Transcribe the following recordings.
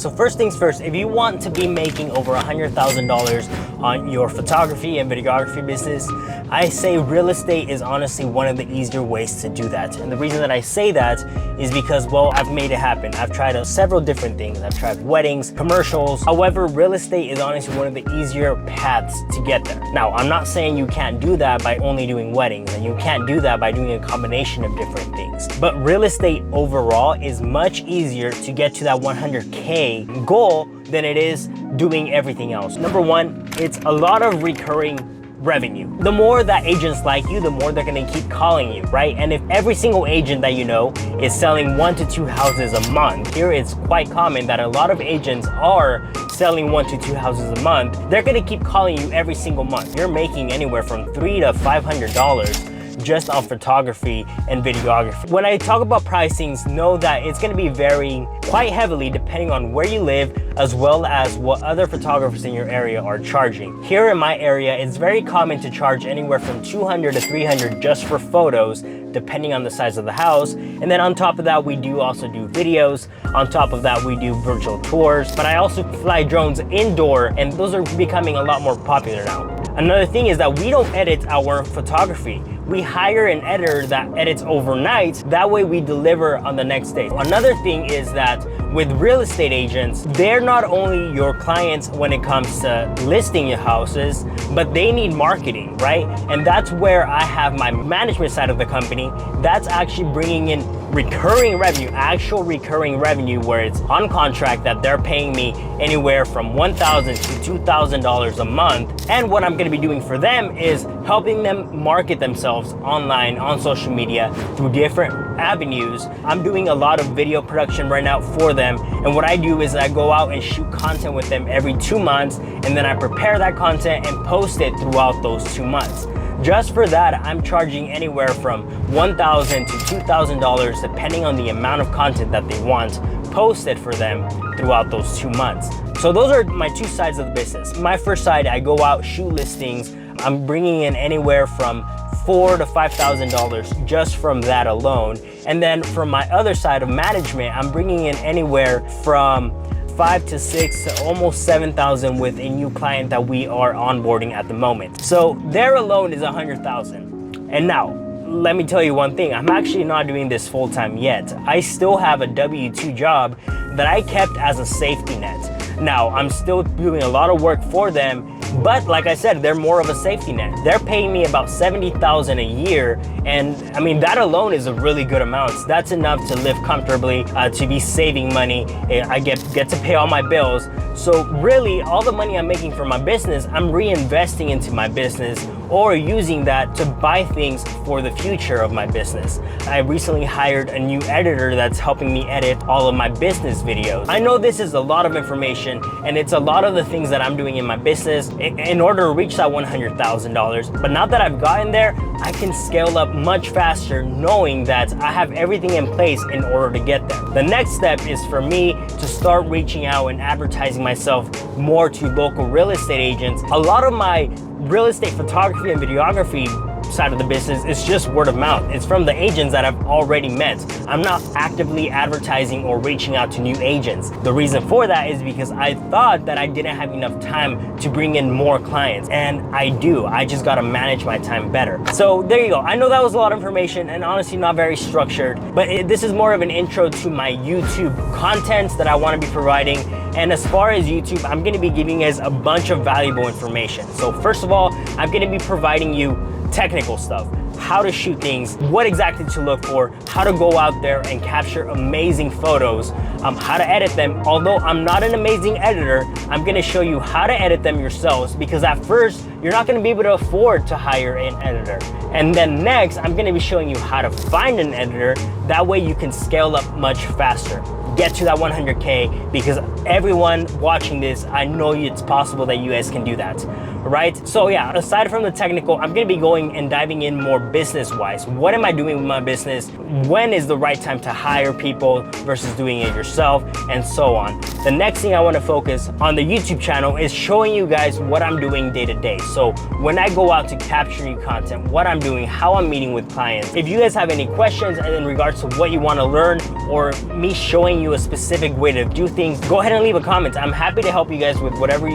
So first things first, if you want to be making over $100,000 on your photography and videography business, I say real estate is honestly one of the easier ways to do that. And the reason that I say that is because, well, I've made it happen. I've tried several different things. I've tried weddings, commercials. However, real estate is honestly one of the easier paths to get there. Now, I'm not saying you can't do that by only doing weddings, and you can't do that by doing a combination of different things. But real estate overall is much easier to get to that 100K goal than it is doing everything else. Number one, it's a lot of recurring revenue. The more that agents like you, the more they're gonna keep calling you, right? And if every single agent that you know is selling 1 to 2 houses a month, here it's quite common that a lot of agents are selling 1 to 2 houses a month, they're gonna keep calling you every single month. You're making anywhere from $300 to $500 just on photography and videography. When I talk about pricings, know that it's going to be varying quite heavily depending on where you live, as well as what other photographers in your area are charging. Here in my area, it's very common to charge anywhere from $200 to $300 just for photos, depending on the size of the house. And then on top of that, we do also do videos. On top of that, we do virtual tours, but I also fly drones indoor, and those are becoming a lot more popular now. Another thing is that we don't edit our photography. We hire an editor that edits overnight. That way we deliver on the next day. Another thing is that with real estate agents, they're not only your clients when it comes to listing your houses, but they need marketing, right? And that's where I have my management side of the company. That's actually bringing in recurring revenue, actual recurring revenue, where it's on contract that they're paying me anywhere from $1,000 to $2,000 a month. And what I'm gonna be doing for them is helping them market themselves online, on social media, through different avenues. I'm doing a lot of video production right now for them. And what I do is I go out and shoot content with them every 2 months, and then I prepare that content and post it throughout those 2 months. Just for that, I'm charging anywhere from $1,000 to $2,000 depending on the amount of content that they want posted for them throughout those 2 months. So those are my two sides of the business. My first side, I go out, shoot listings. I'm bringing in anywhere from $4,000 to $5,000 just from that alone. And then from my other side of management, I'm bringing in anywhere from 5 to 6 to almost 7,000 with a new client that we are onboarding at the moment. So there alone is 100,000. And now, let me tell you one thing, I'm actually not doing this full-time yet. I still have a W-2 job that I kept as a safety net. Now, I'm still doing a lot of work for them, but like I said, they're more of a safety net. They're paying me about $70,000 a year, and I mean, that alone is a really good amount. That's enough to live comfortably, to be saving money. I get to pay all my bills. So really, all the money I'm making from my business, I'm reinvesting into my business or using that to buy things for the future of my business. I recently hired a new editor that's helping me edit all of my business videos. I know this is a lot of information, and it's a lot of the things that I'm doing in my business in order to reach that $100,000. But now that I've gotten there, I can scale up much faster knowing that I have everything in place in order to get there. The next step is for me to start reaching out and advertising myself more to local real estate agents. A lot of my real estate photography and videography side of the business is just word of mouth. It's from the agents that I've already met. I'm not actively advertising or reaching out to new agents. The reason for that is because I thought that I didn't have enough time to bring in more clients, and I do. I just gotta manage my time better. So there you go. I know that was a lot of information and honestly not very structured, but this is more of an intro to my YouTube content that I wanna be providing. And as far as YouTube, I'm gonna be giving you guys a bunch of valuable information. So first of all, I'm gonna be providing you technical stuff, how to shoot things, what exactly to look for, how to go out there and capture amazing photos, how to edit them. Although I'm not an amazing editor, I'm gonna show you how to edit them yourselves, because at first, you're not gonna be able to afford to hire an editor. And then next, I'm gonna be showing you how to find an editor. That way you can scale up much faster. Get to that 100K, because everyone watching this, I know it's possible that you guys can do that. right? So yeah, aside from the technical, I'm gonna be going and diving in more business-wise. What am I doing with my business? When is the right time to hire people versus doing it yourself, and so on. The next thing I wanna focus on the YouTube channel is showing you guys what I'm doing day to day. So when I go out to capture new content, what I'm doing, how I'm meeting with clients. If you guys have any questions in regards to what you wanna learn, or me showing you a specific way to do things, go ahead and leave a comment. I'm happy to help you guys with whatever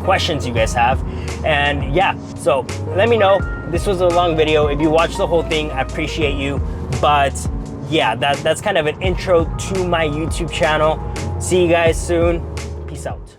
questions you guys have. And yeah, so let me know. This was a long video. If you watched the whole thing, I appreciate you. But yeah, that's kind of an intro to my YouTube channel. See you guys soon. Peace out.